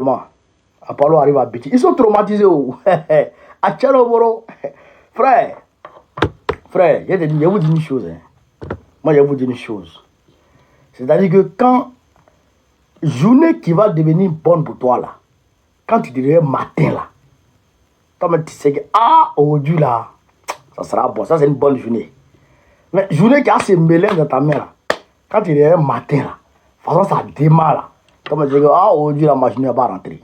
vraiment. Apollo arrive à Biti. Ils sont traumatisés. À Tchaloboro. Frère, je vous dis une chose. Moi, je vous dis une chose. C'est-à-dire que quand journée qui va devenir bonne pour toi, là, quand tu dirais matin, là, toi, tu sais que, aujourd'hui, là, ça sera bon. Ça, c'est une bonne journée. Mais journée qui a ces mélanges dans ta main, là, quand tu dirais matin, là, de toute façon, ça démarre, là. Toi, tu sais que, aujourd'hui, la machine va rentrer.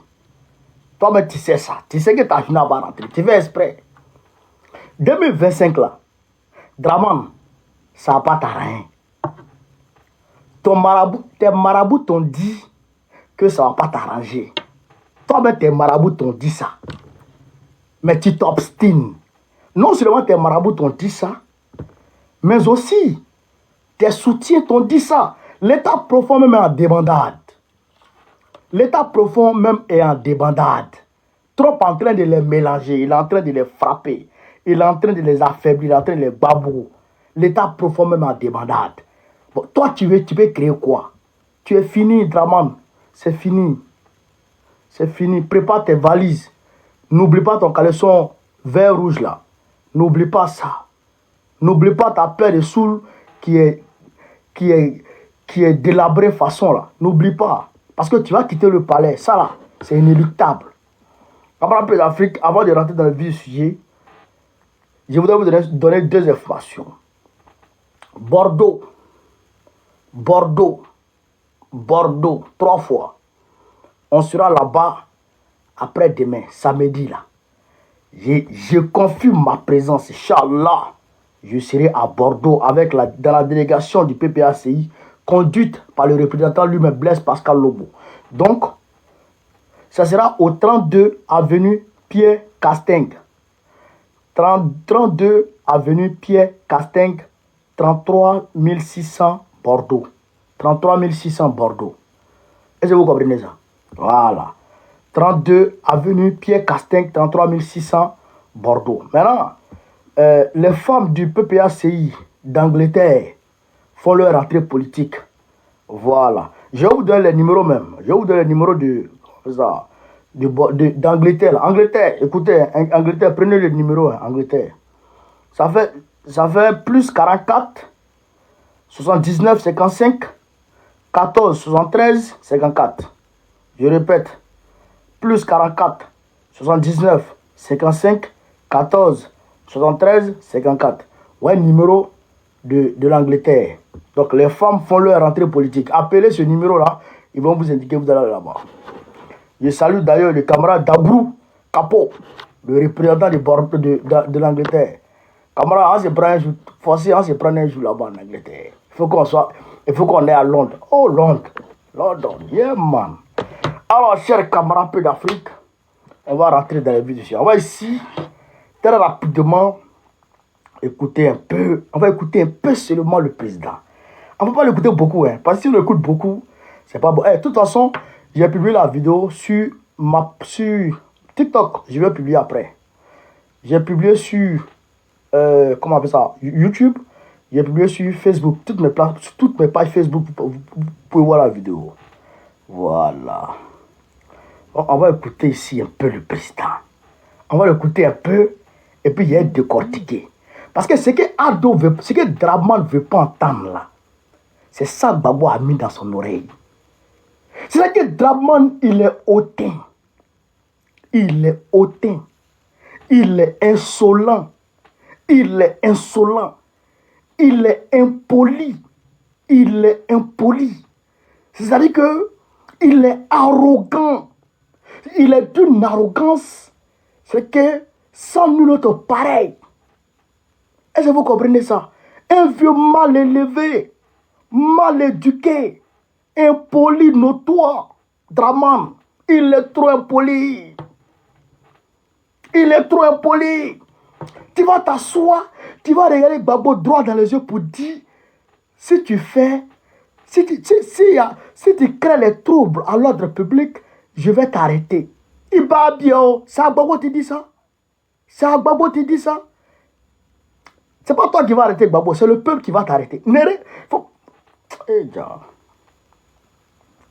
Toi, tu sais ça. Tu sais que ta journée va rentrer. Tu fais exprès. 2025, là, Draman, ça va pas t'arranger. Tes marabouts t'ont dit que ça va pas t'arranger. Toi-même, tes marabouts t'ont dit ça. Mais tu t'obstines. Non seulement tes marabouts t'ont dit ça, mais aussi tes soutiens t'ont dit ça. L'état profond même est en débandade. L'état profond même est en débandade. Trop en train de les mélanger, il est en train de les frapper, il est en train de les affaiblir, il est en train de les babouer. L'état profond même est en débandade. Bon, toi, tu peux créer quoi? Tu es fini, Draman. C'est fini. C'est fini. Prépare tes valises. N'oublie pas ton caleçon vert rouge là. N'oublie pas ça. N'oublie pas ta paire de soules qui est délabrée façon là. N'oublie pas. Parce que tu vas quitter le palais. Ça là, c'est inéluctable. Camarades peu d'Afrique, avant de rentrer dans le vif du sujet, je voudrais vous donner deux informations. Bordeaux, 3 fois. On sera là-bas après-demain, samedi là. Je confirme ma présence, Inch'Allah. Je serai à Bordeaux dans la délégation du PPACI, conduite par le représentant lui-même, Blaise Pascal Lobo. Donc, ça sera au 32 avenue Pierre Castaing. 32 avenue Pierre Castaing, 33 600 Bordeaux. 33 600 Bordeaux. Est-ce que vous comprenez ça? Voilà. 32 avenue Pierre Castaing, 33 600 Bordeaux. Maintenant, les femmes du PPACI d'Angleterre font leur rentrée politique. Voilà. Je vais vous donner les numéros même. Je vais vous donner les numéros d'Angleterre. Angleterre, écoutez, Angleterre, prenez le numéro, Angleterre. Ça fait plus 44 79 55 14 73 54. Je répète, plus 44 79 55 14 73 54. Ouais, numéro de l'Angleterre. Donc les femmes font leur rentrée politique. Appelez ce numéro-là, ils vont vous indiquer que vous allez là-bas. Je salue d'ailleurs le camarade Dabrou Capot, le représentant de l'Angleterre. Camarade, on se prend un jour, forcé, on se prend un jour là-bas en Angleterre. Il faut qu'on ait à Londres. Oh, Londres, yeah man. Alors, chers camarades peu d'Afrique, on va rentrer dans les vues du sujet. On va ici, très rapidement, écouter un peu. On va écouter un peu seulement le président. On ne va pas l'écouter beaucoup, parce que si on l'écoute beaucoup, c'est pas bon. De toute façon, j'ai publié la vidéo sur TikTok. Je vais publier après. J'ai publié sur comment on appelle ça, YouTube. J'ai publié sur Facebook. Toutes mes pages Facebook, vous pouvez voir la vidéo. Voilà. On va écouter ici un peu le président. On va l'écouter un peu et puis il y a décortiqué. Parce que ce que Draman ne veut pas entendre là, c'est ça que Gbagbo a mis dans son oreille. C'est que Draman, il est hautain. Il est hautain. Il est insolent. Il est insolent. Il est impoli. Il est impoli. C'est-à-dire que il est arrogant. Il est d'une arrogance. C'est que sans nul autre pareil. Est-ce que vous comprenez ça? Un vieux mal élevé, mal éduqué, impoli notoire. Draman, il est trop impoli. Il est trop impoli. Tu vas t'asseoir, tu vas regarder Gbagbo droit dans les yeux pour dire, si tu crées les troubles à l'ordre public, je vais t'arrêter. Il va bien. C'est à Gbagbo qui dit ça. C'est à Gbagbo qui dit ça. C'est pas toi qui vas arrêter Gbagbo, c'est le peuple qui va t'arrêter.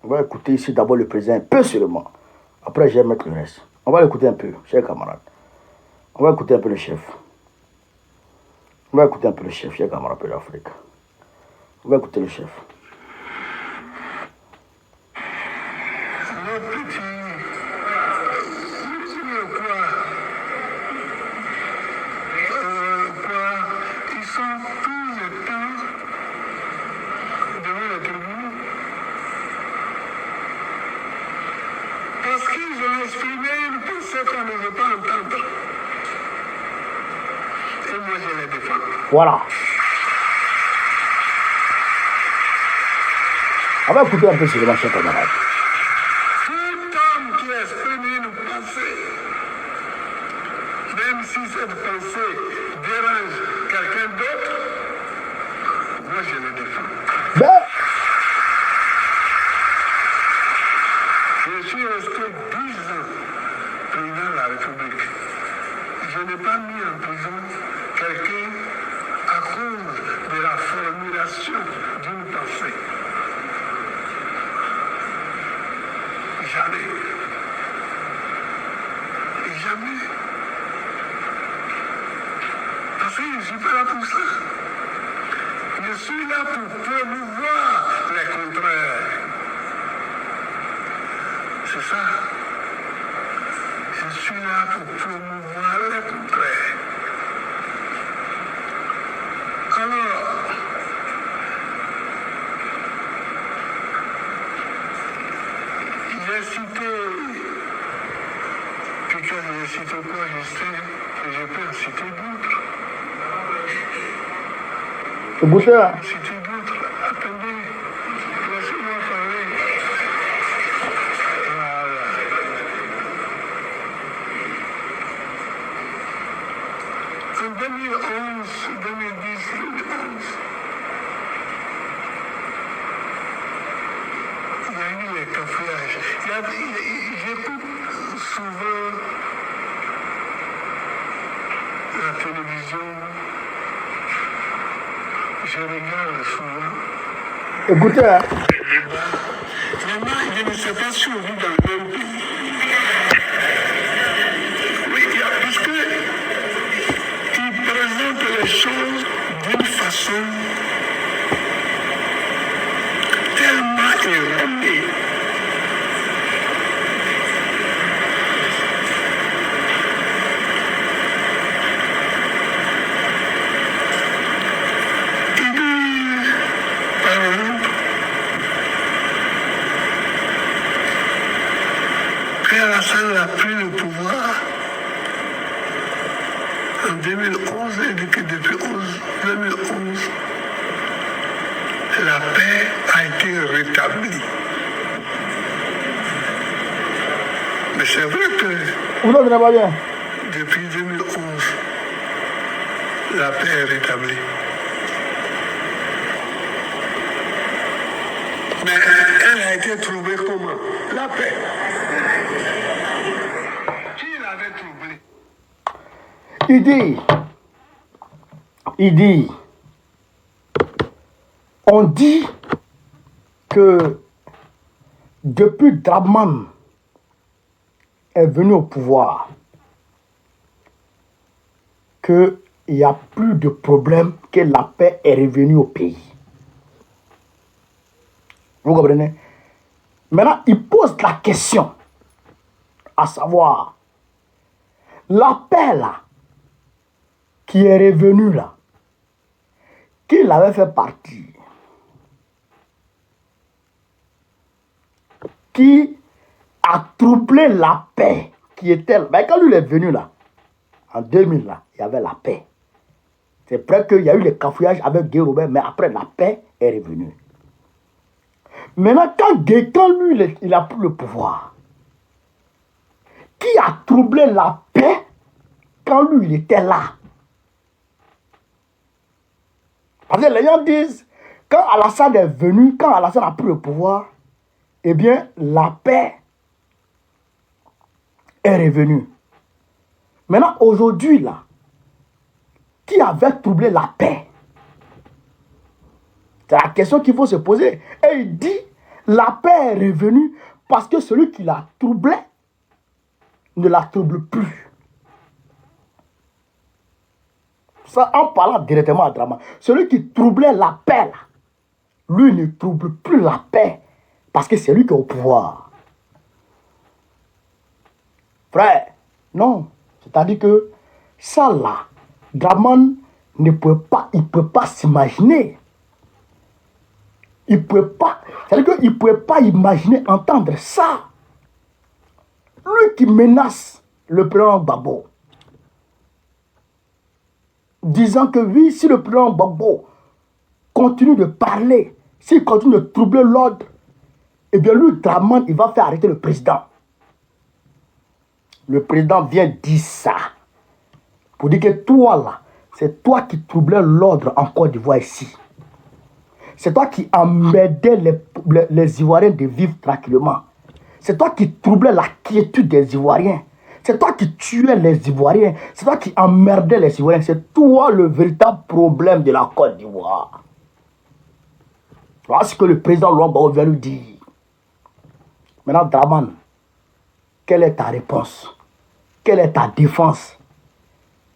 On va écouter ici d'abord le président, un peu seulement. Après, je vais mettre le reste. On va l'écouter un peu, chers camarades. On va écouter un peu le chef. On va écouter un peu le chef, chers camarades de l'Afrique. On va écouter le chef. Ils sont tout le temps devant le tribunal. Parce qu'ils ont exprimé une pensée qu'on ne veut pas entendre. Et moi, je les défends. Voilà. On va écouter un peu ce que ma chère camarade. Tout homme qui exprime une pensée, même si cette pensée dérange quelqu'un d'autre, moi je le défends. Ben, Je suis resté 10 ans président de la République. Je n'ai pas mis en prison quelqu'un à cause de la formulation d'une pensée. Jamais. Jamais. Parce que je ne suis pas là pour ça. Je suis là pour promouvoir les contraires. C'est ça. Je suis là pour promouvoir les contraires. Alors, j'ai cité, puis quand j'ai cité quoi, je sais que je peux en citer d'autres. c'est bouché là. Citer d'autres. Attendez, laissez-moi parler. Voilà. En 2011, 2010, 2011, il y a eu les cafouillages. J'écoute souvent la télévision, je regarde souvent Écoutez, hein. les débats. Vraiment, je ne sais pas si on vit dans le même pays. Oui, puisque ils présentent les choses d'une façon tellement erronée. Ils disent, par exemple, que Alassane a pris le pouvoir en 2011 et que depuis 2011, la paix a été rétablie. Mais c'est vrai que Vous n'entendez pas bien. depuis 2011, la paix est rétablie. Mais elle a été trouvée comment? La paix. Qui l'avait troublée? Il dit, on dit que depuis Draman est venu au pouvoir, qu'il n'y a plus de problème, que la paix est revenue au pays. Vous comprenez? Maintenant, il pose la question, à savoir, la paix là, qui est revenue là, qui l'avait fait partir, qui a troublé la paix qui était là. Mais quand lui est venu là, en 2000 là, il y avait la paix. C'est vrai qu'il y a eu les cafouillages avec Guy Robert, mais après la paix est revenue. Maintenant, quand lui, il a pris le pouvoir, qui a troublé la paix quand lui, il était là? Parce que les gens disent, quand Alassane est venu, quand Alassane a pris le pouvoir, eh bien, la paix est revenue. Maintenant, aujourd'hui, là, qui avait troublé la paix? C'est la question qu'il faut se poser. Et il dit, la paix est revenue parce que celui qui l'a troublé ne la trouble plus. Ça, en parlant directement à Draman, celui qui troublait la paix, là, lui ne trouble plus la paix parce que c'est lui qui est au pouvoir. Frère, non. C'est-à-dire que ça là, Draman ne peut pas, il ne peut pas s'imaginer. Il ne peut pas, c'est-à-dire qu'il ne peut pas imaginer entendre ça. Lui qui menace le président Gbagbo, disant que oui, si le président Gbagbo continue de parler, s'il continue de troubler l'ordre, eh bien lui, Draman, il va faire arrêter le président. Le président vient dire ça. Pour dire que toi là, c'est toi qui troublais l'ordre en Côte d'Ivoire ici. C'est toi qui emmerdais les Ivoiriens de vivre tranquillement. C'est toi qui troublais la quiétude des Ivoiriens. C'est toi qui tuais les Ivoiriens. C'est toi qui emmerdais les Ivoiriens. C'est toi le véritable problème de la Côte d'Ivoire. Voilà ce que le président Laurent Gbagbo vient lui dire. Maintenant, Draman, quelle est ta réponse? Quelle est ta défense?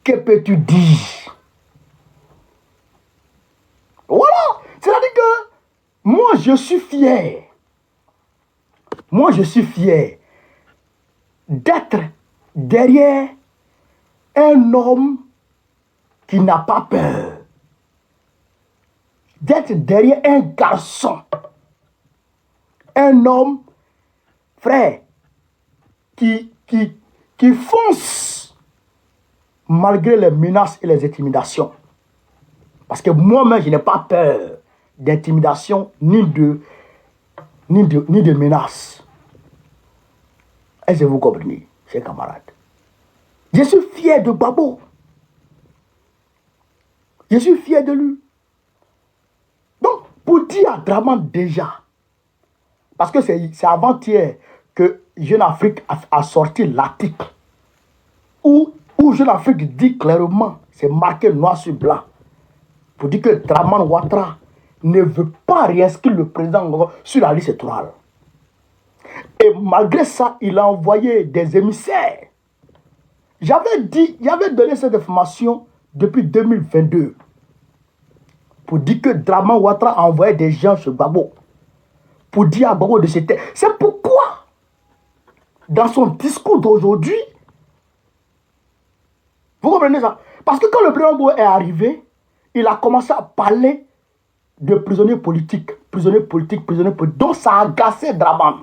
Que peux-tu dire? Voilà. C'est-à-dire que moi, je suis fier. Moi, je suis fier d'être derrière un homme qui n'a pas peur. D'être derrière un garçon. Un homme, frère, qui fonce malgré les menaces et les intimidations. Parce que moi-même, je n'ai pas peur d'intimidation ni de menaces. Est-ce que vous comprenez, chers camarades? Je suis fier de Gbagbo. Je suis fier de lui. Donc, pour dire à Draman déjà, parce que c'est avant-hier que Jeune Afrique a sorti l'article où Jeune Afrique dit clairement, c'est marqué noir sur blanc, pour dire que Draman Ouattara ne veut pas réinscrire le président sur la liste électorale. Et malgré ça, il a envoyé des émissaires. J'avais donné cette information depuis 2022 pour dire que Draman Ouattara a envoyé des gens chez Gbagbo pour dire à Gbagbo de se taire. C'est pourquoi, dans son discours d'aujourd'hui, vous comprenez ça? Parce que quand le président Gbagbo est arrivé, il a commencé à parler de prisonniers politiques, donc ça a agacé Draman.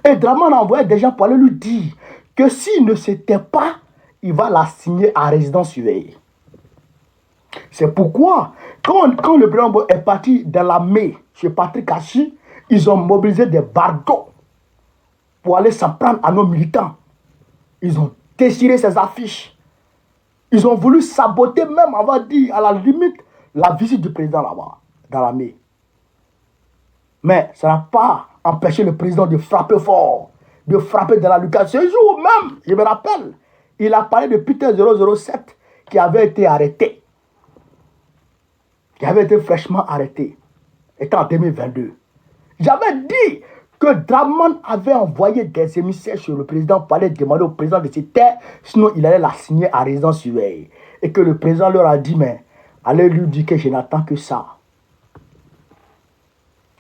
Et Draman a envoyé des gens pour aller lui dire que s'il ne s'était pas, il va la signer à résidence surveillée. C'est pourquoi, quand le président est parti dans la mai chez Patrick Hachi, ils ont mobilisé des bardeaux pour aller s'en prendre à nos militants. Ils ont déchiré ses affiches. Ils ont voulu saboter même, on va dire, à la limite, la visite du président là-bas, dans la mai. Mais ça n'a pas empêché le président de frapper fort, de frapper dans la lucarne. Ce jour même, je me rappelle, il a parlé de Peter 007 qui avait été arrêté. Qui avait été fraîchement arrêté. C'était en 2022. J'avais dit que Draman avait envoyé des émissaires sur le président pour aller demander au président de se taire, sinon il allait la signer à résidence surveillée. Et que le président leur a dit, mais allez lui dire que je n'attends que ça.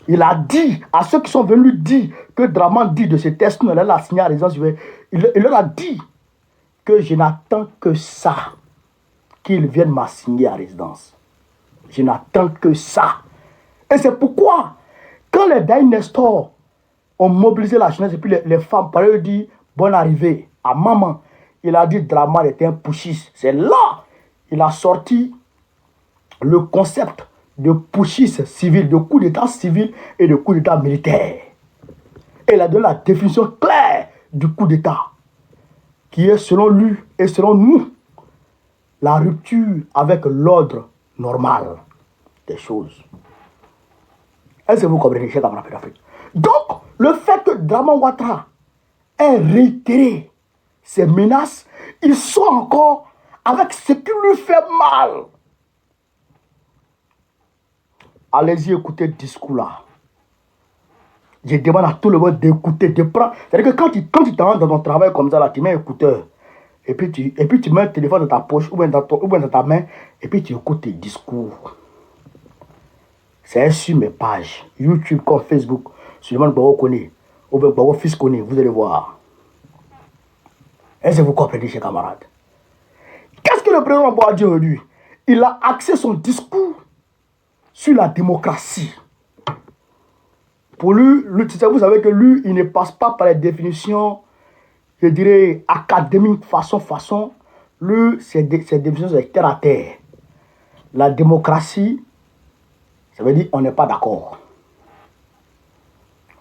Il a dit à ceux qui sont venus dire que Draman dit de ce test, sinon il allait la signer à résidence surveillée. Il leur a dit que je n'attends que ça, qu'ils viennent m'assigner à résidence. Je n'attends que ça. Et c'est pourquoi, quand les Daï Nestor ont mobilisé la jeunesse et puis les femmes, pour leur dire bonne arrivée à maman, il a dit Draman était un putschiste. C'est là il a sorti le concept de putschiste civil, de coup d'état civil et de coup d'état militaire. Et il a donné la définition claire du coup d'état, qui est selon lui et selon nous, la rupture avec l'ordre normal des choses. Est-ce que vous comprenez, chers camarades d'Afrique? Donc, le fait que Draman Ouattara ait réitéré ces menaces, il soit encore avec ce qui lui fait mal. Allez-y écouter le discours là. Je demande à tout le monde d'écouter, de prendre. C'est-à-dire que quand tu t'en dans ton travail comme ça, là, tu mets un écouteur. Et puis tu mets le téléphone dans ta poche ou bien dans ta main. Et puis tu écoutes tes discours. C'est sur mes pages. YouTube comme Facebook. Suleiman Gbagbo connaît. Ou bien Gbagbo fils connaît. Vous allez voir. Est-ce que vous comprenez, chers camarades? Qu'est-ce que le président Gbagbo a dit aujourd'hui? Il a axé son discours sur la démocratie. Pour lui, vous savez que lui, il ne passe pas par les définitions, je dirais, académiques, façon. Lui, ses définitions, c'est terre à terre. La démocratie, ça veut dire on n'est pas d'accord.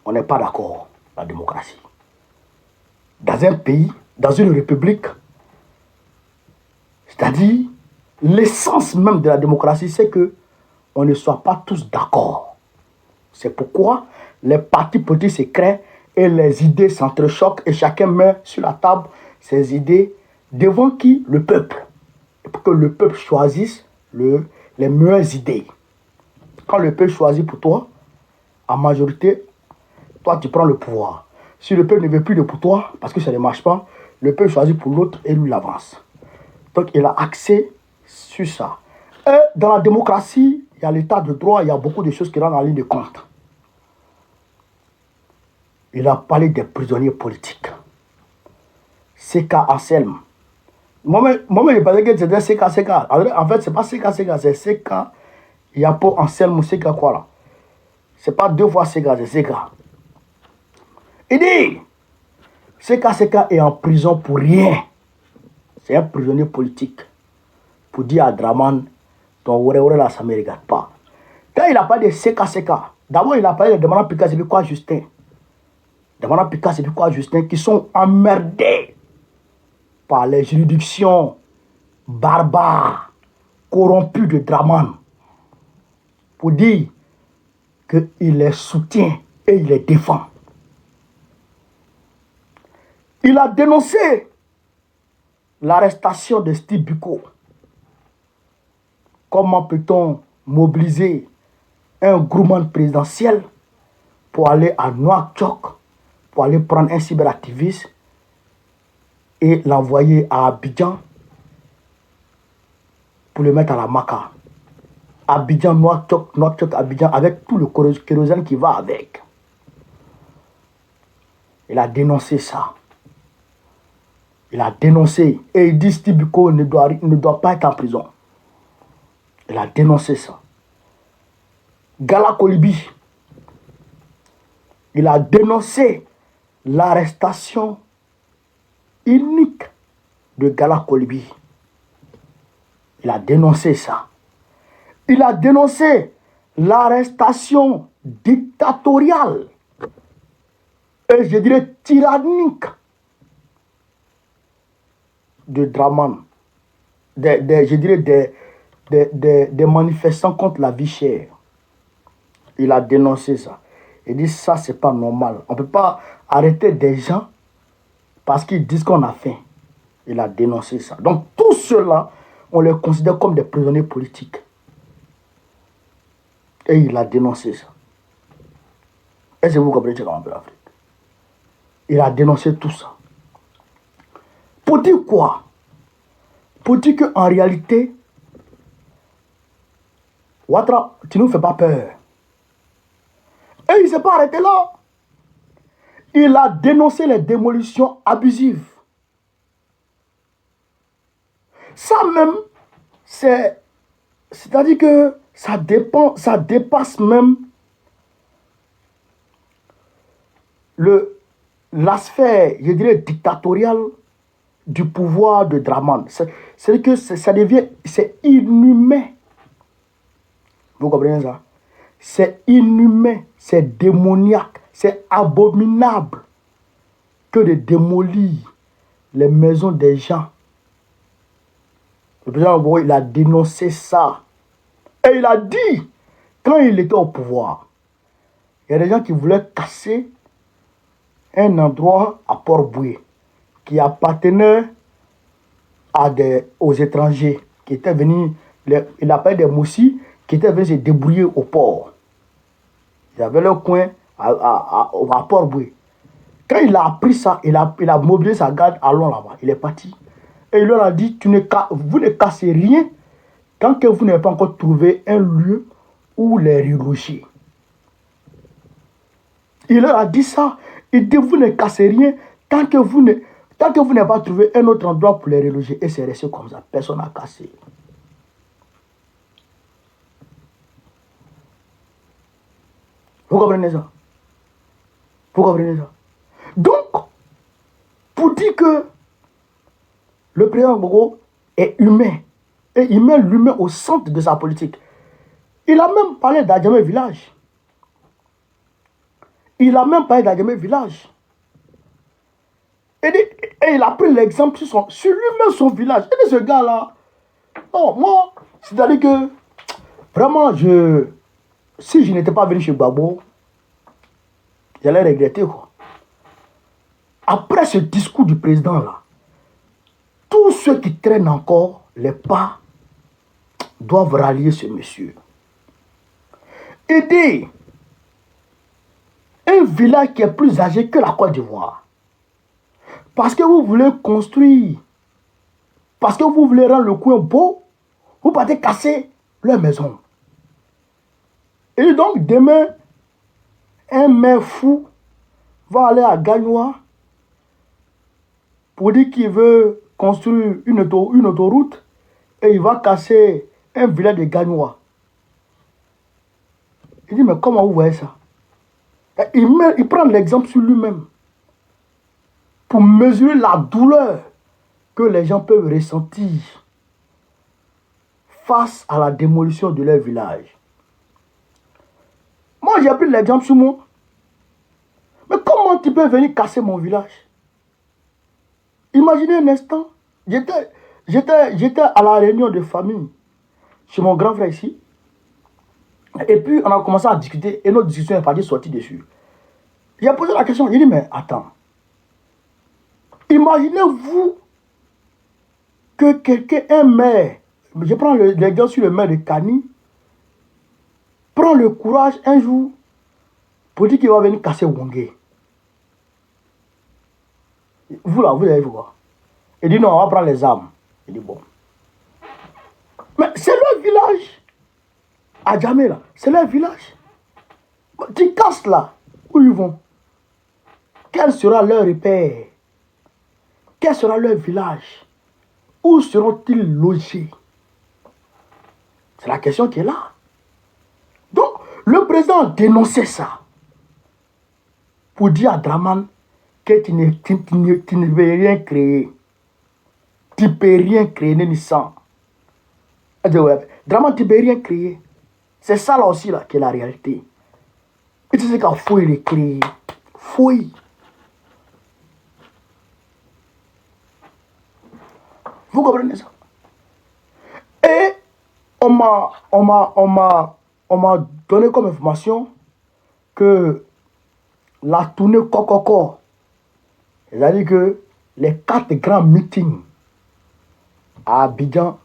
On n'est pas d'accord, la démocratie. Dans un pays, dans une république, c'est-à-dire, l'essence même de la démocratie, c'est que on ne soit pas tous d'accord. C'est pourquoi les partis politiques se créent et les idées s'entrechoquent et chacun met sur la table ses idées devant qui? Le peuple. Et pour que le peuple choisisse les meilleures idées. Quand le peuple choisit pour toi, en majorité, toi tu prends le pouvoir. Si le peuple ne veut plus de pour toi, parce que ça ne marche pas, le peuple choisit pour l'autre et lui l'avance. Donc il a accès sur ça. Et dans la démocratie, il y a l'état de droit, il y a beaucoup de choses qui rentrent en ligne de compte. Il a parlé des prisonniers politiques. CK Anselme. Moi-même, je pensais que c'était CK. En fait, ce n'est pas CK, c'est CK. Il y a pas Anselme ou CK quoi là. Ce n'est pas deux fois CK, c'est CK. Il dit, CK est en prison pour rien. C'est un prisonnier politique. Pour dire à Draman, ton oué là, ça ne me regarde pas. Quand il a parlé de CK, d'abord il a parlé de Demana Pika, c'est quoi Justin? Demana Pika, c'est quoi Justin? Qui sont emmerdés par les juridictions barbares, corrompues de Draman. Pour dire qu'il les soutient et il les défend. Il a dénoncé l'arrestation de Steve Biko. Comment peut-on mobiliser un groupement présidentiel pour aller à Nouakchott, pour aller prendre un cyberactiviste et l'envoyer à Abidjan pour le mettre à la Maca. Abidjan, Nouakchott, Abidjan, avec tout le kérosène qui va avec. Il a dénoncé ça. Il a dénoncé. Et il dit Steve Biko ne doit pas être en prison. Il a dénoncé ça. Gala Kolibi. Il a dénoncé l'arrestation unique de Gala Kolibi. Il a dénoncé ça. Il a dénoncé l'arrestation dictatoriale et je dirais tyrannique de Draman, je dirais des manifestants contre la vie chère. Il a dénoncé ça. Il dit ça, c'est pas normal. On ne peut pas arrêter des gens parce qu'ils disent qu'on a faim. Il a dénoncé ça. Donc, tous ceux-là, on les considère comme des prisonniers politiques. Et il a dénoncé ça. Est-ce que vous comprenez ce qu'on appelle l'Afrique? Il a dénoncé tout ça. Pour dire quoi? Pour dire qu'en réalité, Ouattara, tu ne nous fais pas peur. Et il ne s'est pas arrêté là. Il a dénoncé les démolitions abusives. Ça même, c'est-à-dire que ça dépasse même la sphère, je dirais, dictatoriale du pouvoir de Draman. C'est que ça devient, c'est inhumain. Vous comprenez ça? C'est inhumain, c'est démoniaque, c'est abominable que de démolir les maisons des gens. Le président Gbagbo, il a dénoncé ça. Et il a dit, quand il était au pouvoir, il y a des gens qui voulaient casser un endroit à Port-Boué qui appartenait aux étrangers qui étaient venus, il appelle des moussis, qui étaient venus se débrouiller au port. Il y avait le coin à Port-Boué. Quand il a appris ça, il a mobilisé sa garde à Lyon là-bas. Il est parti. Et il leur a dit, vous ne cassez rien tant que vous n'avez pas encore trouvé un lieu où les reloger. Il leur a dit ça. Il dit, vous ne cassez rien tant que vous n'avez pas trouvé un autre endroit pour les reloger. Et c'est resté comme ça. Personne n'a cassé. Vous comprenez ça? Vous comprenez ça? Donc, pour dire que le président Gbagbo est humain, et il met l'humain au centre de sa politique. Il a même parlé d'Adjamé Village. Il a même parlé d'Adjamé Village. Et il a pris l'exemple sur lui-même son village. Et ce gars-là, non, moi, c'est-à-dire que, vraiment, si je n'étais pas venu chez Gbagbo, j'allais regretter, quoi. Après ce discours du président-là, tous ceux qui traînent encore les pas doivent rallier ce monsieur. Aider un village qui est plus âgé que la Côte d'Ivoire. Parce que vous voulez construire, parce que vous voulez rendre le coin beau, vous partez casser leur maison. Et donc demain, un maire fou va aller à Gagnoa pour dire qu'il veut construire une autoroute et il va casser un village de Gagnoa. Il dit, mais comment vous voyez ça? Il prend l'exemple sur lui-même pour mesurer la douleur que les gens peuvent ressentir face à la démolition de leur village. Moi, j'ai pris l'exemple sur moi. Mais comment tu peux venir casser mon village? Imaginez un instant, j'étais à la réunion de famille chez mon grand frère ici. Et puis, on a commencé à discuter et notre discussion est partie sortie dessus. J'ai posé la question, j'ai dit, mais attends. Imaginez-vous que quelqu'un, un maire, je prends l'exemple sur le maire de Kani, prend le courage un jour pour dire qu'il va venir casser Wongé. Vous là, vous allez voir. Il dit non, on va prendre les armes. Il dit bon. Mais c'est leur village. À Djamé là, c'est leur village. Tu casses là, où ils vont? Quel sera leur repère? Quel sera leur village? Où seront-ils logés? C'est la question qui est là. Donc, le président dénonçait ça pour dire à Draman que tu ne veux rien créer. Tu ne peux rien créer, ni sans. Draman, tu ne peux rien créer. C'est ça là aussi là, qui est la réalité. Et tu sais qu'il faut les créer. Fouille. Vous comprenez ça? Et on m'a donné comme information que la tournée Kokoko, c'est-à-dire que les 4 grands meetings à Abidjan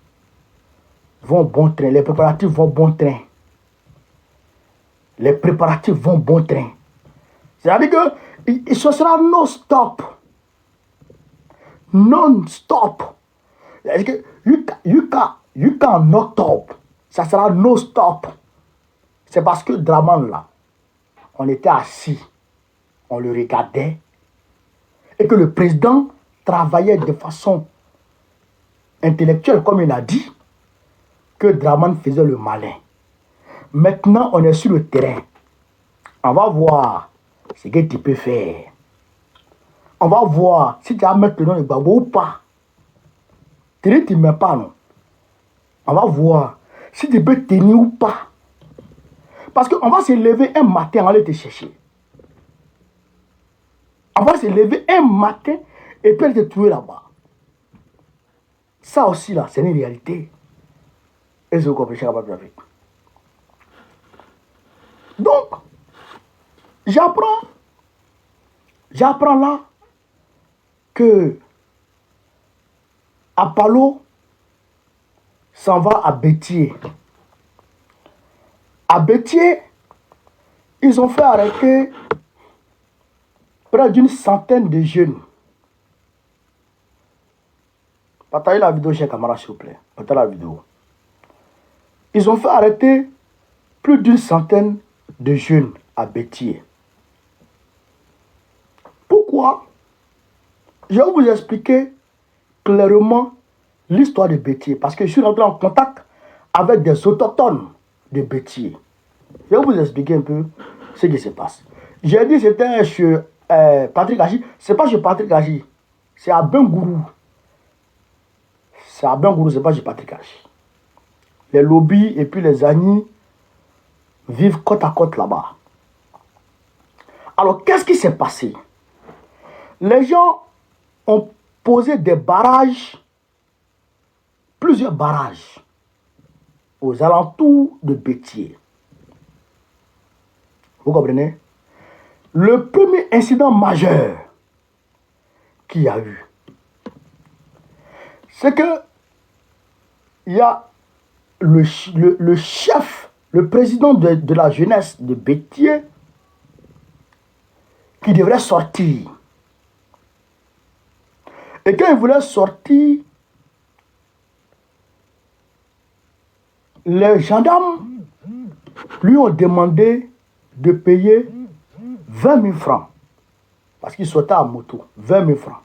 vont bon train, les préparatifs vont bon train. Les préparatifs vont bon train. C'est-à-dire que ce sera non-stop. Non-stop. C'est-à-dire que jusqu'en octobre, ça sera non-stop. C'est parce que Draman là, on était assis, on le regardait, et que le président travaillait de façon intellectuelle, comme il a dit, que Draman faisait le malin. Maintenant, on est sur le terrain. On va voir ce que tu peux faire. On va voir si tu vas mettre le nom de Gbagbo ou pas. Tu ne mets pas, non. On va voir si tu peux tenir ou pas. Parce qu'on va se lever un matin, on va aller te chercher. On va se lever un matin et puis te trouver là-bas. Ça aussi, là, c'est une réalité. Et je comprends pas avec. Donc, j'apprends là que Apollo s'en va à Bétier. À Bétier, Ils ont fait arrêter près d'une centaine de jeunes. Partagez la vidéo, chers camarades, s'il vous plaît. Partagez la vidéo. Ils ont fait arrêter plus d'une centaine de jeunes à Béthié. Pourquoi? Je vais vous expliquer clairement l'histoire de Béthié, parce que je suis rentré en contact avec des autochtones de Béthié. Je vais vous expliquer un peu ce qui se passe. J'ai dit que c'était chez Patrick Agi. Ce n'est pas chez Patrick Agi, c'est à Bengourou. C'est à Bengourou, ce n'est pas chez Patrick Agi. Les lobbies et puis les Agnis vivent côte à côte là-bas. Alors, qu'est-ce qui s'est passé? Les gens ont posé des barrages, plusieurs barrages, aux alentours de Béthié. Vous comprenez? Le premier incident majeur qu'il y a eu, c'est que il y a le chef, le président de la jeunesse de Béthié qui devrait sortir. Et quand il voulait sortir, les gendarmes lui ont demandé de payer 20 000 francs. Parce qu'il sortait à moto, 20 000 francs.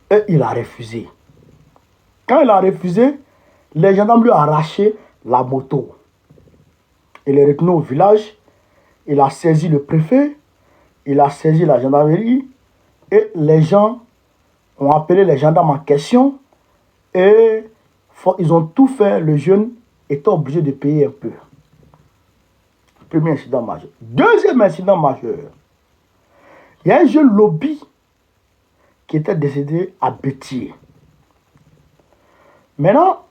Et il a refusé. Quand il a refusé, les gendarmes lui ont arraché la moto. Il est retourné au village, il a saisi le préfet, il a saisi la gendarmerie, et les gens ont appelé les gendarmes en question, et ils ont tout fait, le jeune était obligé de payer un peu. Premier incident majeur. Deuxième incident majeur, il y a un jeune lobby qui était décédé à Béthié. Maintenant,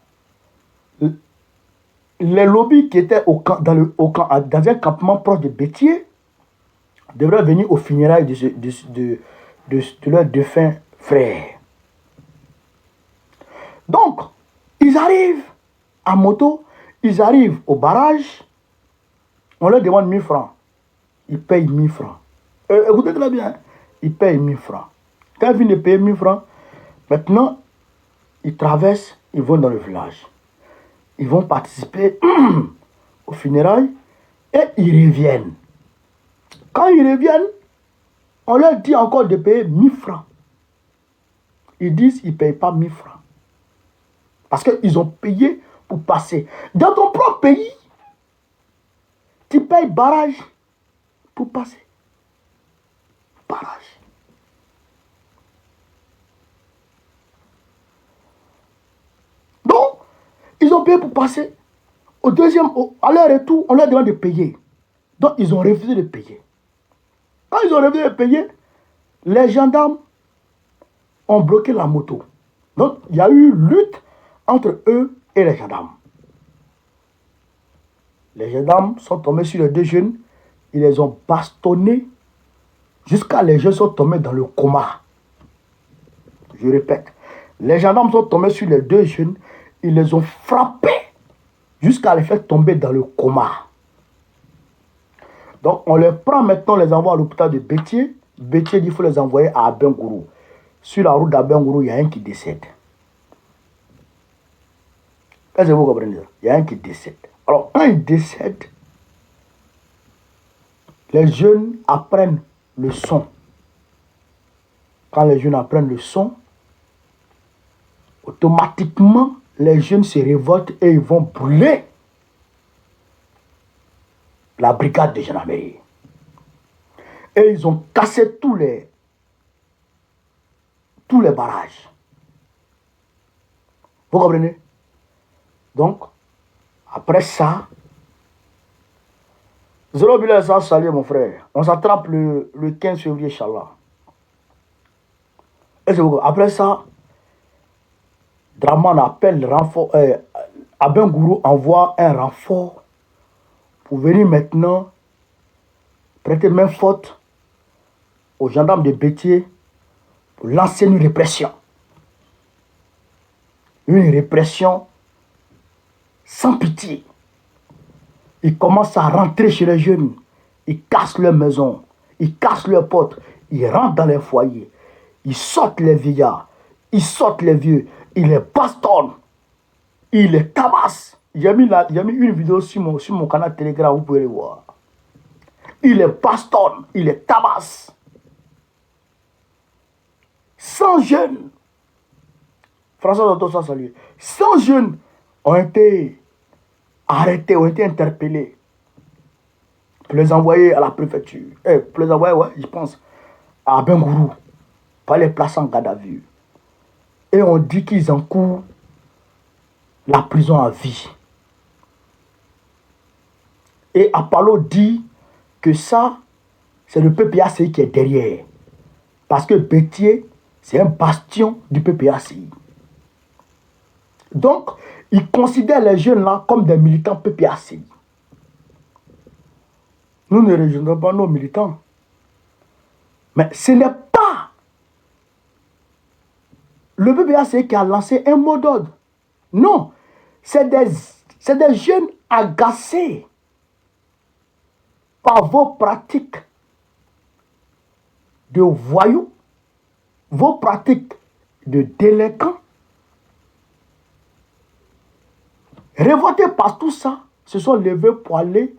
les lobbies qui étaient dans un campement proche de Béthié devraient venir aux funérailles de leur défunt frère. Donc, ils arrivent en moto, ils arrivent au barrage, on leur demande 1000 francs. Ils payent 1000 francs. Écoutez très bien, ils payent 1000 francs. Quand ils viennent de payer 1000 francs, maintenant, ils traversent, ils vont dans le village. Ils vont participer aux funérailles et ils reviennent. Quand ils reviennent, on leur dit encore de payer 1000 francs. Ils disent qu'ils ne payent pas 1000 francs. Parce qu'ils ont payé pour passer. Dans ton propre pays, tu payes barrage pour passer. Barrage. Donc, ils ont payé pour passer. À leur retour, on leur demande de payer. Donc, ils ont refusé de payer. Quand ils ont refusé de payer, les gendarmes ont bloqué la moto. Donc, il y a eu lutte entre eux et les gendarmes. Les gendarmes sont tombés sur les deux jeunes, ils les ont bastonnés jusqu'à les jeunes sont tombés dans le coma. Je répète, les gendarmes sont tombés sur les deux jeunes, ils les ont frappés jusqu'à les faire tomber dans le coma. Donc on les prend maintenant, on les envoie à l'hôpital de Béthié. Béthié dit qu'il faut les envoyer à Abengourou. Sur la route d'Abengourou, il y a un qui décède. Est-ce que vous comprenez? Il y a un qui décède. Alors, quand il décède, les jeunes apprennent le son. Quand les jeunes apprennent le son, automatiquement, les jeunes se révoltent et ils vont brûler la brigade de gendarmerie. Et ils ont cassé tous les barrages. Vous comprenez? Donc, après ça, Zéro Bilal, ça salut mon frère. On s'attrape le 15 février, Inch'Allah. Après ça, Draman appelle renfort. Abengourou envoie un renfort pour venir maintenant prêter main forte aux gendarmes de Béthié pour lancer une répression. Une répression sans pitié. Ils commencent à rentrer chez les jeunes. Ils cassent leurs maisons. Ils cassent leurs portes. Ils rentrent dans les foyers. Ils sortent les vieillards. Ils sortent les vieux. Ils les bastonnent. Ils les tabassent. J'ai mis une vidéo sur mon canal Telegram. Vous pouvez le voir. Ils les bastonnent. Ils les tabassent. 100 jeunes. François Dotto, salut. 100 jeunes ont été arrêtés, ont été interpellés. Pour les envoyer à la préfecture. Pour les envoyer, ouais, je pense, à Bengourou. Pour les placer en garde à vue. Et on dit qu'ils encourent la prison à vie. Et Apollo dit que ça, c'est le PPACI qui est derrière. Parce que Bétier, c'est un bastion du PPACI. Donc, ils considèrent les jeunes là comme des militants PPACI. Nous ne rejoignons pas nos militants. Mais ce n'est pas le PPACI qui a lancé un mot d'ordre. Non, c'est des jeunes agacés par vos pratiques de voyous, vos pratiques de délinquants. Révoltés par tout ça, se sont levés pour aller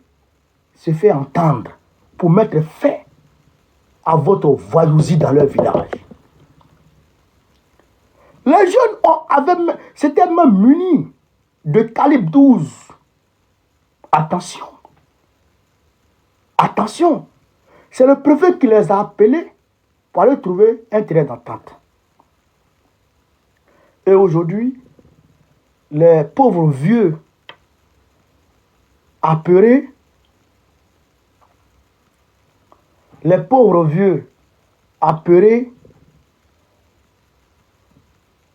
se faire entendre, pour mettre fin à votre voyousie dans leur village. Les jeunes s'étaient même munis de calibre 12. Attention. Attention. C'est le préfet qui les a appelés pour aller trouver un terrain d'entente. Et aujourd'hui, les pauvres vieux apeurés,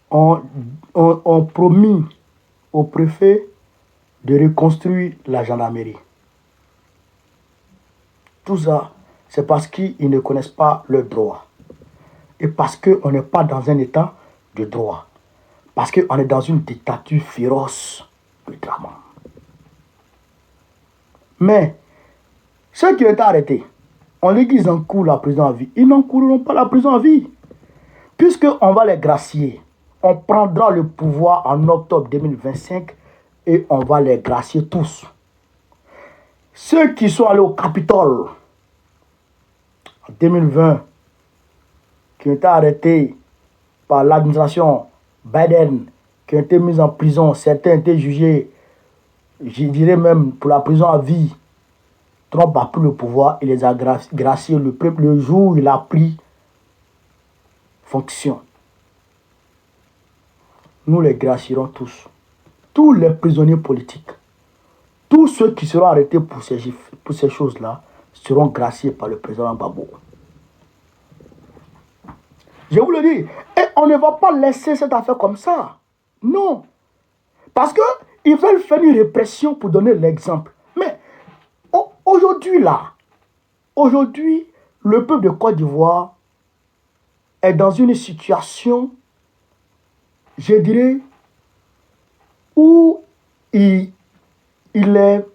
ont promis au préfet de reconstruire la gendarmerie. Tout ça, c'est parce qu'ils ne connaissent pas leurs droits. Et parce qu'on n'est pas dans un état de droit. Parce qu'on est dans une dictature féroce de drame. Mais, ceux qui ont été arrêtés, on les dit qu'ils encourent la prison à vie. Ils n'encourront pas la prison à vie. Puisqu'on va les gracier. On prendra le pouvoir en octobre 2025 et on va les gracier tous. Ceux qui sont allés au Capitole en 2020, qui ont été arrêtés par l'administration Biden, qui ont été mis en prison, certains ont été jugés, je dirais même pour la prison à vie. Trump a pris le pouvoir, il les a graciés le jour où il a pris fonction. Nous les gracierons tous. Tous les prisonniers politiques, tous ceux qui seront arrêtés pour ces choses-là, seront graciés par le président Gbagbo. Je vous le dis, et on ne va pas laisser cette affaire comme ça. Non. Parce qu'ils veulent faire une répression pour donner l'exemple. Mais aujourd'hui, le peuple de Côte d'Ivoire est dans une situation, je dirais, où il est,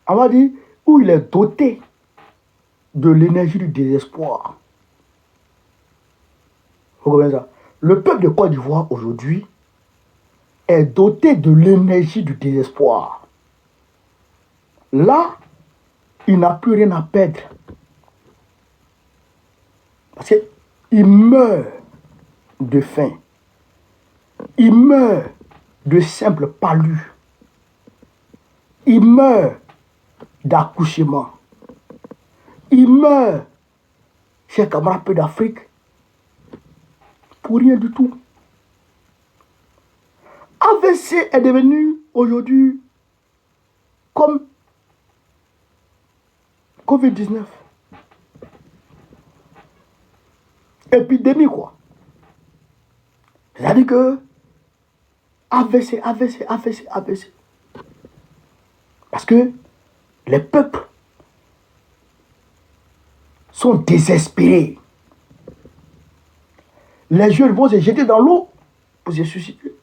on va dire, où il est doté de l'énergie du désespoir. Vous comprenez ça? Le peuple de Côte d'Ivoire aujourd'hui est doté de l'énergie du désespoir. Là, il n'a plus rien à perdre. Parce qu'il meurt de faim. Il meurt de simple palu. Il meurt d'accouchement. Il meurt, chers camarades d'Afrique, pour rien du tout. AVC est devenu aujourd'hui comme Covid-19. Épidémie, quoi. C'est-à-dire que AVC. Parce que les peuples sont désespérés. Les jeunes vont se jeter dans l'eau pour se suicider.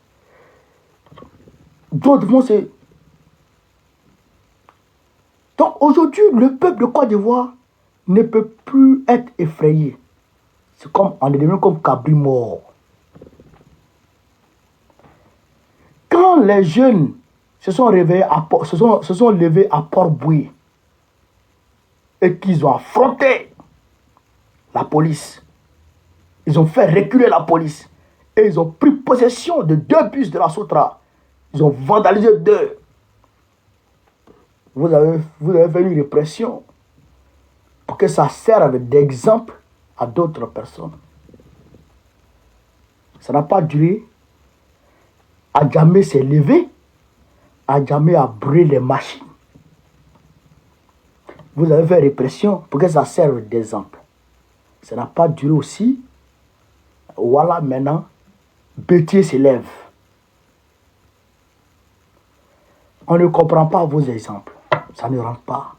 D'autres vont se Donc aujourd'hui, le peuple de Côte d'Ivoire ne peut plus être effrayé. C'est comme, on est devenu comme cabri mort. Quand les jeunes se sont levés à Port-Bouillet et qu'ils ont affronté la police, ils ont fait reculer la police et ils ont pris possession de 2 bus de la Sotra. Ils ont vandalisé 2. Vous avez fait une répression pour que ça serve d'exemple à d'autres personnes. Ça n'a pas duré. Adjamé s'est levé. Adjamé a brûlé les machines. Vous avez fait répression pour que ça serve d'exemple. Ça n'a pas duré aussi. Voilà maintenant, Bétier s'élève. On ne comprend pas vos exemples. Ça ne rentre pas.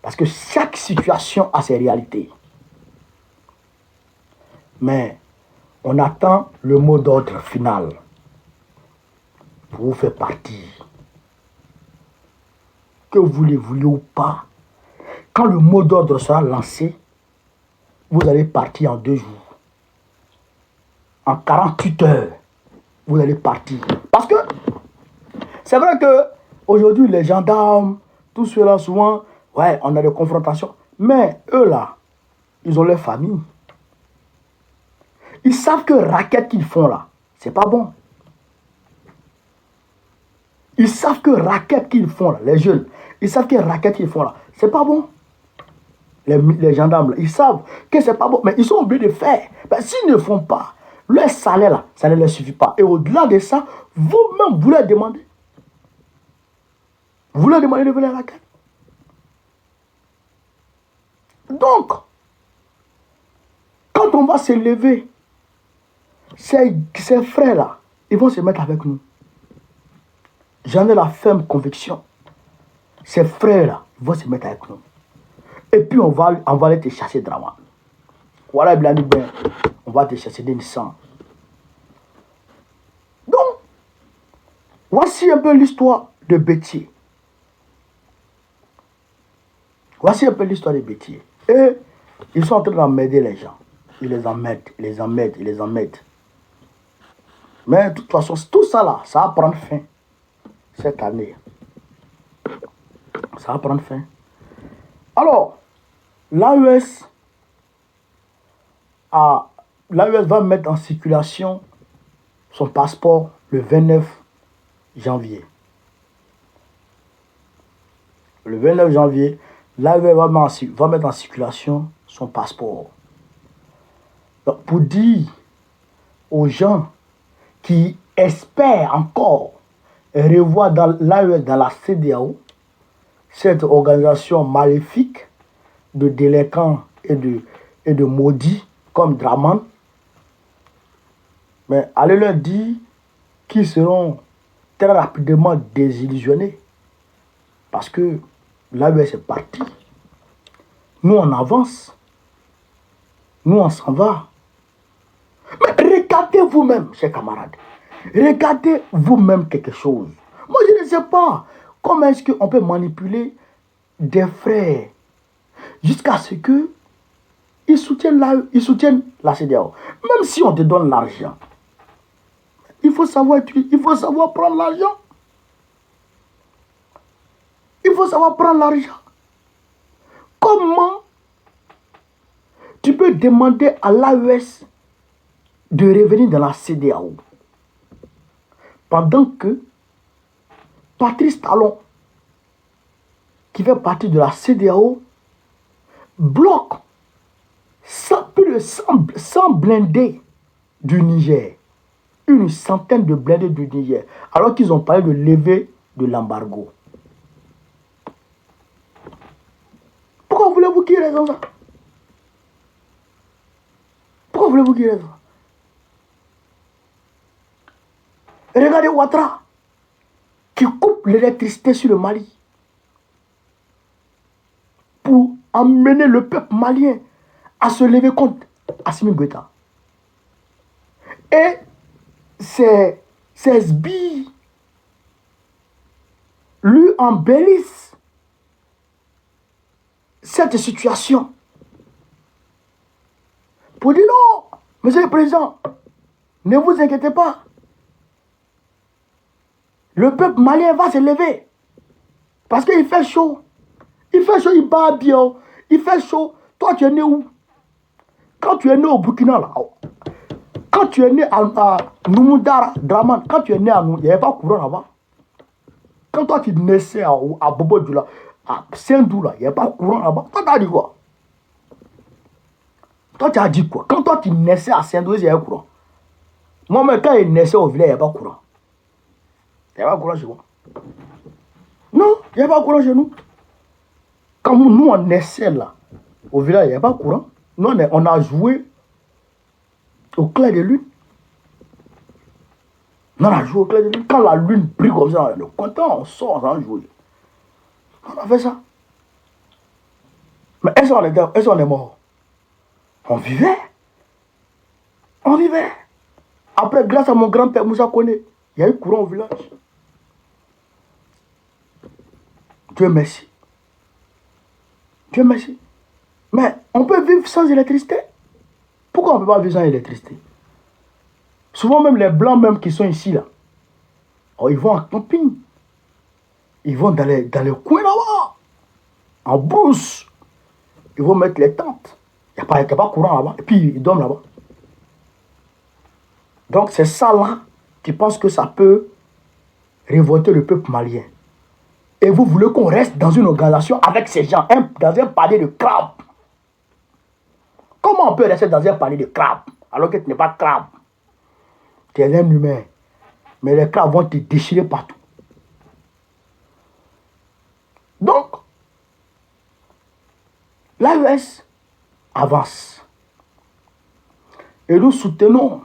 Parce que chaque situation a ses réalités. Mais on attend le mot d'ordre final pour vous faire partir. Que vous le voulez ou pas, quand le mot d'ordre sera lancé, vous allez partir en 2 jours. En 48 heures, vous allez partir. Parce que c'est vrai que aujourd'hui, les gendarmes, tout cela, souvent, ouais, on a des confrontations. Mais eux là, ils ont leur famille. Ils savent que raquette qu'ils font là, c'est pas bon. Ils savent que raquette qu'ils font là, les jeunes, ils savent que raquette qu'ils font là, c'est pas bon. Les gendarmes, là, ils savent que c'est pas bon, mais ils sont obligés de faire. Ben, s'ils ne font pas, leur salaire là, ça ne leur suffit pas. Et au-delà de ça, vous-même, vous leur demandez. Vous leur demandez de venir à la raquette. Donc, quand on va se lever, ces frères-là, ils vont se mettre avec nous. J'en ai la ferme conviction. Ces frères-là, ils vont se mettre avec nous. Et puis, on va aller te chasser Drama. Voilà, ben, on va te chasser des sang. Donc, voici un peu l'histoire de Bétier. Voici un peu l'histoire de Bétier. Et ils sont en train d'emmerder les gens. Ils les emmerdent. Mais de toute façon, tout ça là, ça va prendre fin cette année. Ça va prendre fin. Alors, l'AES va mettre en circulation son passeport le 29 janvier. Le 29 janvier, l'AES va mettre en circulation son passeport. Donc, pour dire aux gens qui espèrent encore revoir dans l'AES, dans la CEDEAO, cette organisation maléfique de délinquants et de maudits comme Draman, mais allez leur dire qu'ils seront très rapidement désillusionnés parce que l'AES est parti. Nous on avance, nous on s'en va. Mais regardez vous-même, chers camarades, regardez vous-même quelque chose. Moi je ne sais pas comment est-ce qu'on peut manipuler des frères jusqu'à ce que ils soutiennent la CEDEAO. Même si on te donne l'argent, il faut savoir prendre l'argent. Il faut savoir prendre l'argent. Comment tu peux demander à l'AES de revenir dans la CEDEAO pendant que Patrice Talon, qui fait partie de la CEDEAO, bloque plus de 100 blindés du Niger. Une centaine de blindés du Niger. Alors qu'ils ont parlé de lever de l'embargo. Pourquoi voulez-vous qu'il raisonne ça? Pourquoi voulez-vous qu'il raisonne ça? Regardez Ouattara, qui coupe l'électricité sur le Mali pour amener le peuple malien à se lever contre Assimi Goïta. Et ces sbires lui embellissent cette situation pour dire non, monsieur le président, ne vous inquiétez pas. Le peuple malien va se lever. Parce qu'il fait chaud. Il fait chaud, il bat bien. Il fait chaud. Toi, tu es né où? Quand tu es né au Burkina, là, quand tu es né à Noumoudara, Draman, quand tu es né à Noumoudara, il n'y avait pas courant là-bas. Quand toi, tu naissais à Bobo là, à Saint-Dou, là, il n'y avait pas courant là-bas. Toi, tu as dit quoi? Toi, tu as dit quoi? Quand toi, tu naissais à Saint-Dou, il y avait courant. Moi-même, quand il naissait au village, il n'y avait pas courant. Il n'y avait pas courant chez moi. Non, il n'y avait pas courant chez nous. Quand nous, on naissait là, au village, il n'y avait pas courant. Nous, on a joué au clair de lune. On a joué au clair de lune. Quand la lune brille comme ça, on est content, on sort, on a joué. On a fait ça. Mais est-ce qu'on est mort? On vivait. On vivait. Après, grâce à mon grand-père Moussa Kone, il y a eu courant au village. Dieu merci. Dieu merci. Mais on peut vivre sans électricité. Pourquoi on ne peut pas vivre sans électricité? Souvent même les blancs même qui sont ici là, oh, ils vont en camping. Ils vont dans les coins là-bas. En brousse. Ils vont mettre les tentes. Il n'y a pas courant là-bas. Et puis ils dorment là-bas. Donc c'est ça là qui pense que ça peut révolter le peuple malien. Et vous voulez qu'on reste dans une organisation avec ces gens, dans un panier de crabes. Comment on peut rester dans un panier de crabes alors que tu n'es pas crabe? Tu es un humain. Mais les crabes vont te déchirer partout. Donc, l'AES avance. Et nous soutenons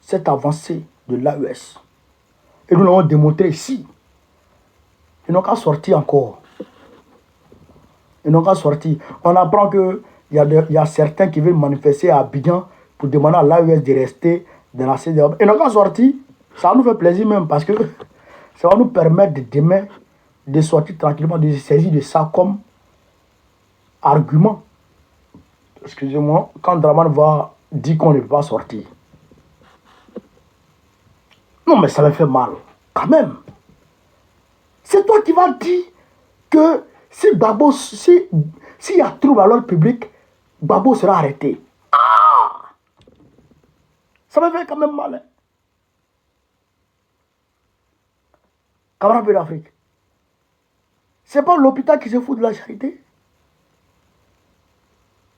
cette avancée de l'AES. Et nous l'avons démontré ici. Ils n'ont qu'à sortir encore. Ils n'ont qu'à sortir. On apprend qu'il y a certains qui veulent manifester à Abidjan pour demander à l'AES de rester dans la CEDEAO. Ils n'ont qu'à sortir. Ça nous fait plaisir même parce que ça va nous permettre de demain de sortir tranquillement, de se saisir de ça comme argument. Excusez-moi, quand Draman va dire qu'on ne peut pas sortir. Non, mais ça me fait mal. Quand même. C'est toi qui vas dire que si Babo, s'il y a trouble à l'ordre public, Babo sera arrêté. Ah! Ça me fait quand même mal. Hein? Camarade de l'Afrique. C'est pas l'hôpital qui se fout de la charité.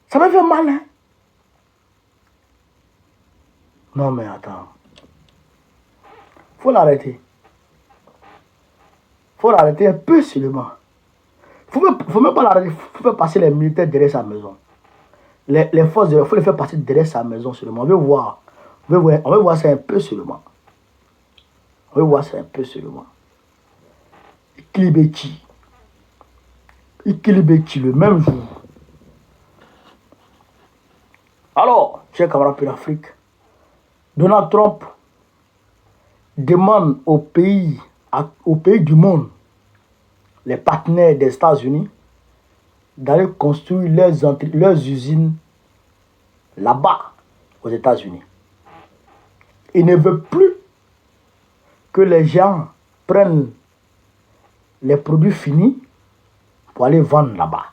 Ça me fait mal. Hein? Non, mais attends. Faut l'arrêter. Faut l'arrêter un peu seulement. Faut même pas l'arrêter. Faut faire passer les militaires derrière sa maison. Les forces de l'ordre, faut les faire passer derrière sa maison seulement. On veut voir. On veut voir ça un peu seulement. On veut voir ça un peu seulement. Ikilibeti, le même jour. Alors, chers camarades de l'Afrique, Donald Trump demande aux pays du monde, les partenaires des États-Unis, d'aller construire leurs usines là-bas, aux États-Unis. Il ne veut plus que les gens prennent les produits finis pour aller vendre là-bas.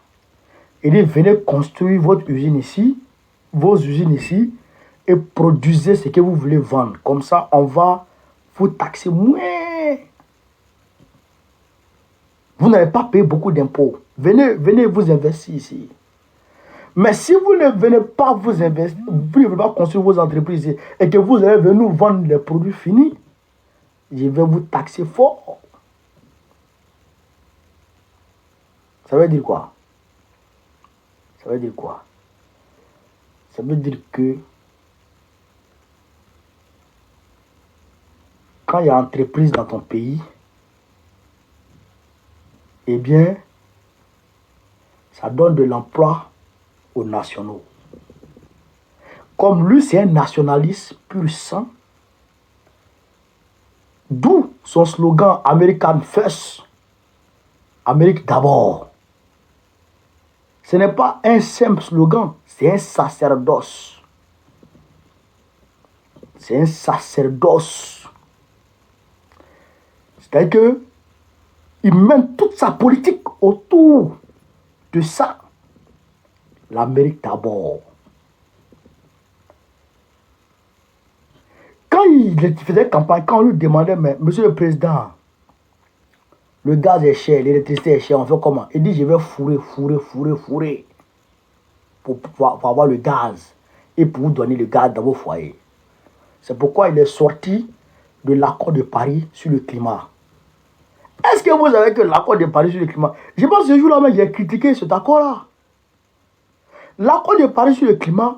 Il dit, venez construire votre usine ici, vos usines ici, et produisez ce que vous voulez vendre. Comme ça, on va vous taxer moins. Vous n'allez pas payer beaucoup d'impôts. Venez vous investir ici. Mais si vous ne venez pas vous investir, vous ne venez pas construire vos entreprises et que vous allez venir nous vendre les produits finis, je vais vous taxer fort. Ça veut dire quoi? Ça veut dire quoi? Ça veut dire que quand il y a entreprise dans ton pays, eh bien, ça donne de l'emploi aux nationaux. Comme lui, c'est un nationaliste pur sang, d'où son slogan American First, Amérique d'abord. Ce n'est pas un simple slogan, c'est un sacerdoce. C'est un sacerdoce. C'est-à-dire qu'il mène toute sa politique autour de ça. L'Amérique d'abord. Quand il faisait campagne, quand on lui demandait, mais monsieur le président, le gaz est cher, l'électricité est chère, on fait comment? Il dit, je vais fourrer pour avoir le gaz et pour vous donner le gaz dans vos foyers. C'est pourquoi il est sorti de l'accord de Paris sur le climat. Est-ce que vous savez que l'accord de Paris sur le climat, je pense que ce jour-là même, j'ai critiqué cet accord-là. L'accord de Paris sur le climat,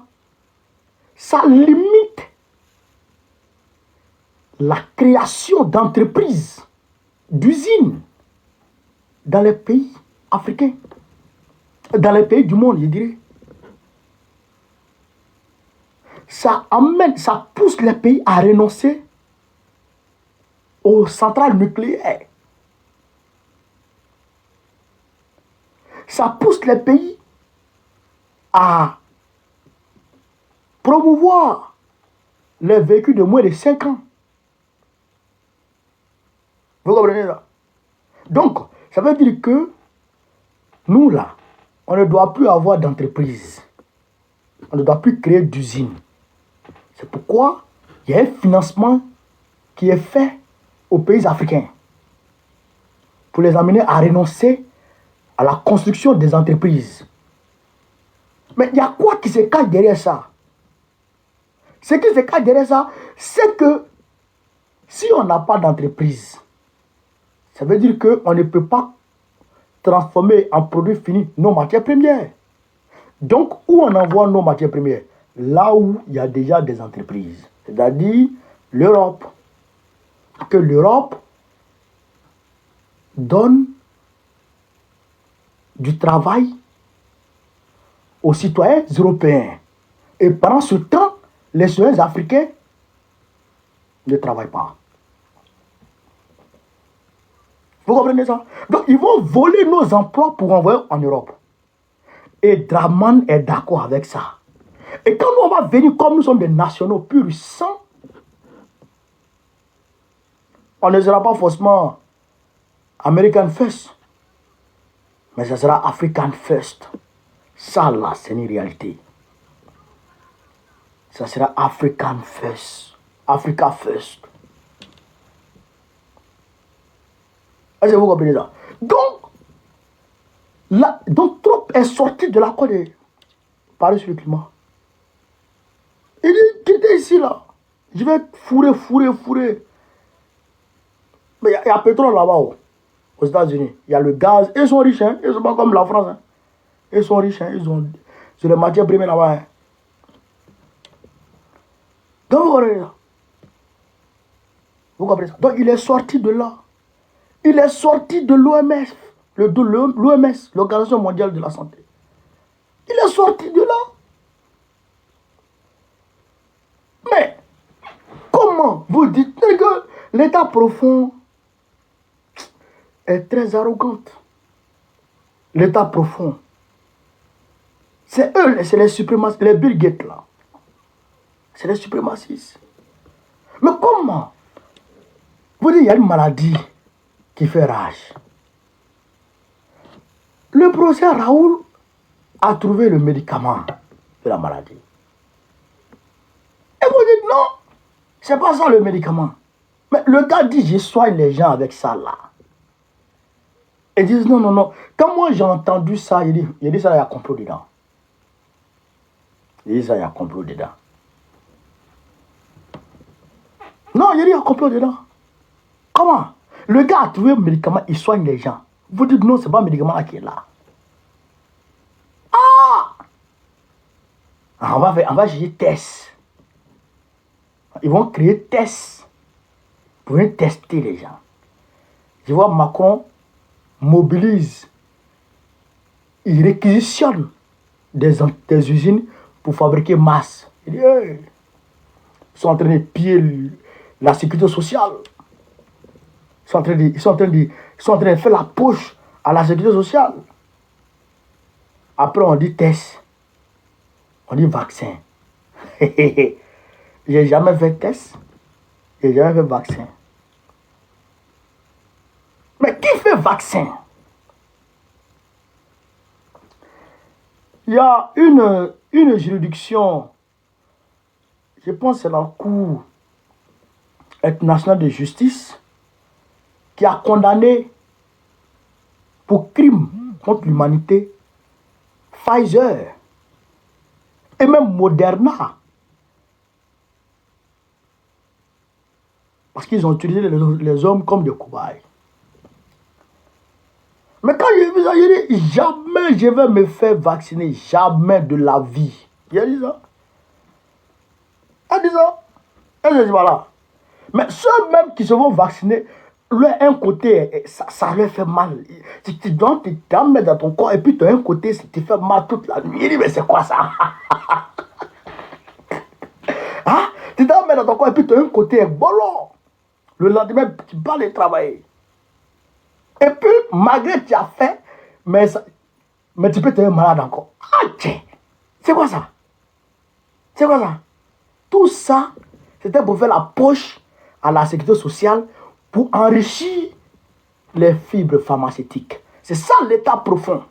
ça limite la création d'entreprises, d'usines dans les pays africains, dans les pays du monde, je dirais. Ça pousse les pays à renoncer aux centrales nucléaires. Ça pousse les pays à promouvoir les véhicules de moins de 5 ans. Vous comprenez ça? Donc, ça veut dire que nous, là, on ne doit plus avoir d'entreprise. On ne doit plus créer d'usines. C'est pourquoi il y a un financement qui est fait aux pays africains pour les amener à renoncer à la construction des entreprises. Mais il y a quoi qui se cache derrière ça? Ce qui se cache derrière ça, c'est que si on n'a pas d'entreprise, ça veut dire qu'on ne peut pas transformer en produit fini nos matières premières. Donc, où on envoie nos matières premières? Là où il y a déjà des entreprises. C'est-à-dire l'Europe. Que l'Europe donne du travail aux citoyens européens. Et pendant ce temps, les citoyens africains ne travaillent pas. Vous comprenez ça? Donc, ils vont voler nos emplois pour envoyer en Europe. Et Draman est d'accord avec ça. Et quand nous, on va venir comme nous sommes des nationaux purs sang, on ne sera pas forcément American First, mais ça sera African First. Ça, là, c'est une réalité. Ça sera African First. Africa First. Est-ce que vous comprenez ça? Donc Trump est sorti de l'accord de Paris sur le climat. Il dit, quittez ici, là. Je vais fourrer. Mais il y a pétrole là-bas, aux États-Unis. Il y a le gaz. Ils sont riches, hein. Ils ne sont pas comme la France. Hein. Ils sont riches, hein. Ils ont sur les matières premières là-bas. Hein. Donc, vous comprenez ça? Vous comprenez ça? Donc, il est sorti de là. Il est sorti de l'OMS, l'OMS, l'Organisation mondiale de la santé. Il est sorti de là. Mais, comment vous dites que l'État profond est très arrogante? L'État profond. C'est eux, c'est les suprémacistes, les Bill Gates là. C'est les suprémacistes. Mais comment? Vous dites, il y a une maladie qui fait rage. Le professeur Raoul a trouvé le médicament de la maladie. Et vous dites non, c'est pas ça le médicament. Mais le gars dit, je soigne les gens avec ça là. Ils disent non. Quand moi j'ai entendu ça, il dit ça, il y a complot dedans. Il dit ça, il y a complot dedans. Non, il dit il y a complot dedans. Comment? Le gars a trouvé un médicament, il soigne les gens. Vous dites non, c'est pas un médicament qui est là. On va chercher test. Ils vont créer test pour venir tester les gens. Je vois Macron mobilise, il réquisitionne des usines pour fabriquer masse. Il dit, hey, ils sont en train de piller la sécurité sociale. Ils sont en train de faire la poche à la sécurité sociale. Après, on dit test. On dit vaccin. J'ai jamais fait test. J'ai jamais fait vaccin. Mais qui fait vaccin? Il y a une juridiction, je pense que c'est la Cour internationale de justice, qui a condamné pour crime contre l'humanité Pfizer et même Moderna. Parce qu'ils ont utilisé les hommes comme des cobayes. Mais quand j'ai vu ça, j'ai dit, jamais je vais me faire vacciner, jamais de la vie. J'ai dit ça. Elle dit ça. Elle dit voilà. Mais ceux même qui se vont vacciner, un côté, ça leur fait mal. Tu dois te mettre dans ton corps et puis tu as un côté, ça te fait mal toute la nuit. Il dit, mais c'est quoi ça? Hein? Tu dois mettre dans ton corps et puis tu as un côté bolon. Le lendemain, tu vas aller travailler. Et puis, malgré que tu as fait, mais tu peux te malade encore. Ah, tiens, c'est quoi ça? C'est quoi ça? Tout ça, c'était pour faire la poche à la sécurité sociale pour enrichir les fibres pharmaceutiques. C'est ça l'état profond.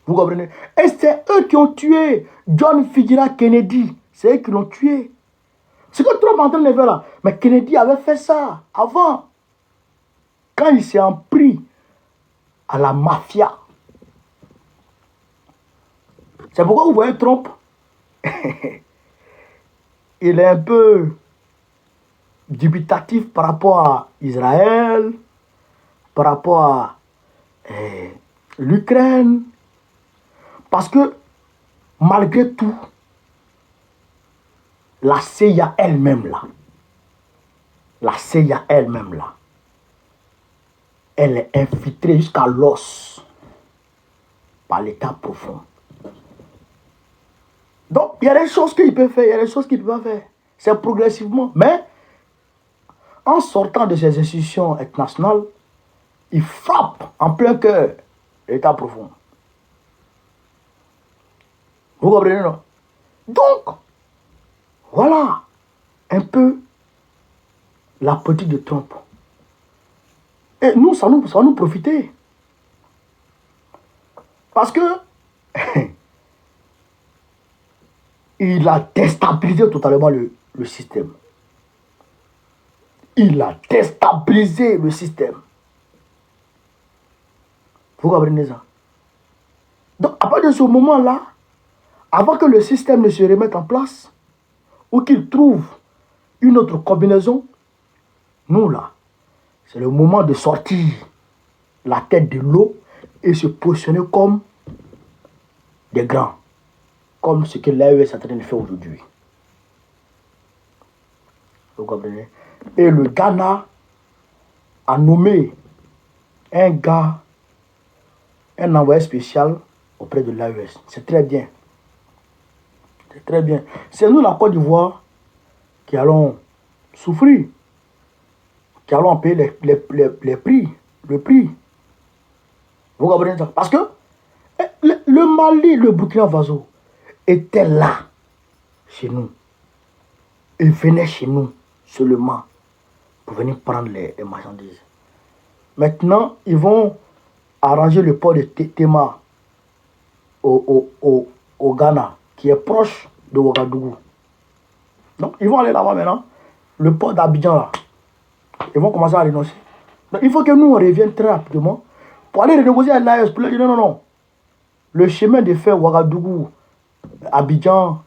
Vous comprenez? Et c'est eux qui ont tué John Fitzgerald Kennedy. C'est eux qui l'ont tué. Ce que Trump est en train de faire là. Mais Kennedy avait fait ça avant. Quand il s'est en pris à la mafia. C'est pourquoi vous voyez Trump. Il est un peu dubitatif par rapport à Israël, par rapport à l'Ukraine. Parce que malgré tout, la CIA elle-même là, elle est infiltrée jusqu'à l'os par l'état profond. Donc, il y a des choses qu'il peut faire, il y a des choses qu'il ne peut pas faire. C'est progressivement. Mais, en sortant de ces institutions internationales, il frappe en plein cœur l'état profond. Vous comprenez, non? Donc, voilà un peu la politique de Trump. Et nous, ça va nous profiter. Parce que il a déstabilisé totalement le système. Il a déstabilisé le système. Vous comprenez ça? Donc, à partir de ce moment-là, avant que le système ne se remette en place, ou qu'il trouve une autre combinaison, nous là, c'est le moment de sortir la tête de l'eau et se positionner comme des grands. Comme ce que l'AES est en train de faire aujourd'hui. Vous comprenez? Et le Ghana a nommé un gars, un envoyé spécial auprès de l'AES. C'est très bien. C'est très bien. C'est nous, la Côte d'Ivoire, qui allons souffrir, qui allons payer le prix. Vous comprenez ça? Parce que le Mali, le Burkina Faso, était là, chez nous. Ils venaient chez nous seulement pour venir prendre les marchandises. Maintenant, ils vont arranger le port de Tema au Ghana, qui est proche de Ouagadougou. Donc, ils vont aller là-bas maintenant. Le port d'Abidjan, là, ils vont commencer à renoncer. Donc, il faut que nous, on revienne très rapidement pour aller renégocier avec l'AES. Pour leur dire non. Le chemin de fer Ouagadougou, Abidjan,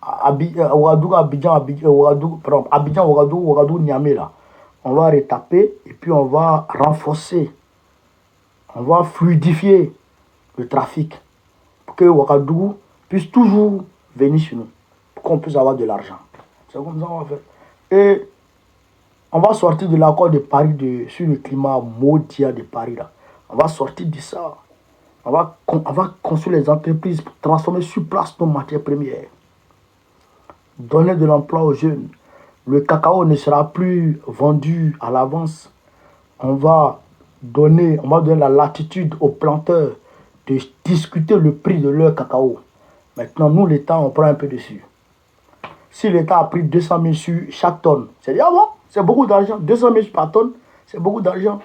Ouagadougou, Niamey, là. On va retaper et puis on va renforcer. On va fluidifier le trafic pour que Ouagadougou puisse toujours venir chez nous, pour qu'on puisse avoir de l'argent. C'est comme ça qu'on va faire. Et on va sortir de l'accord de Paris sur le climat maudit de Paris, là. On va sortir de ça. On va construire les entreprises pour transformer sur place nos matières premières. Donner de l'emploi aux jeunes. Le cacao ne sera plus vendu à l'avance. On va donner la latitude aux planteurs de discuter le prix de leur cacao. Maintenant, nous, l'État, on prend un peu dessus. Si l'État a pris 200 000 sur chaque tonne, c'est dit, ah bon, c'est beaucoup d'argent. 200 000 par tonne, c'est beaucoup d'argent.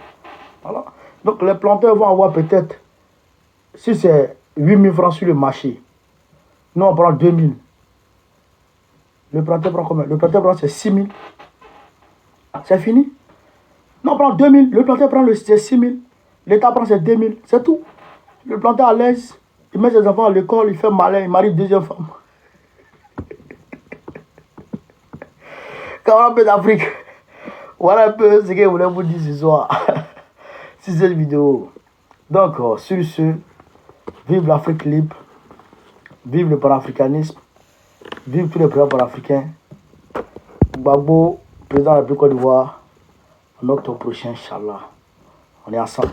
Voilà. Donc, les planteurs vont avoir peut-être, si c'est 8 000 francs sur le marché, nous, on prend 2 000. Le planteur prend combien? Le planteur prend c'est 6 000. C'est fini. Non, on prend 2 000. Le planteur prend c'est 6 000. L'État prend c'est 2 000. C'est tout. Le planteur à l'aise, il met ses enfants à l'école, il fait malin, il marie une deuxième femme. Quand on a un peu d'Afrique, voilà un peu ce que je voulais vous dire ce soir. sur cette vidéo. Donc, sur ce, vive l'Afrique libre, vive le panafricanisme, vive tous les présidents panafricains. Gbagbo, président de la République Côte d'Ivoire, en octobre prochain, Inch'Allah. On est ensemble.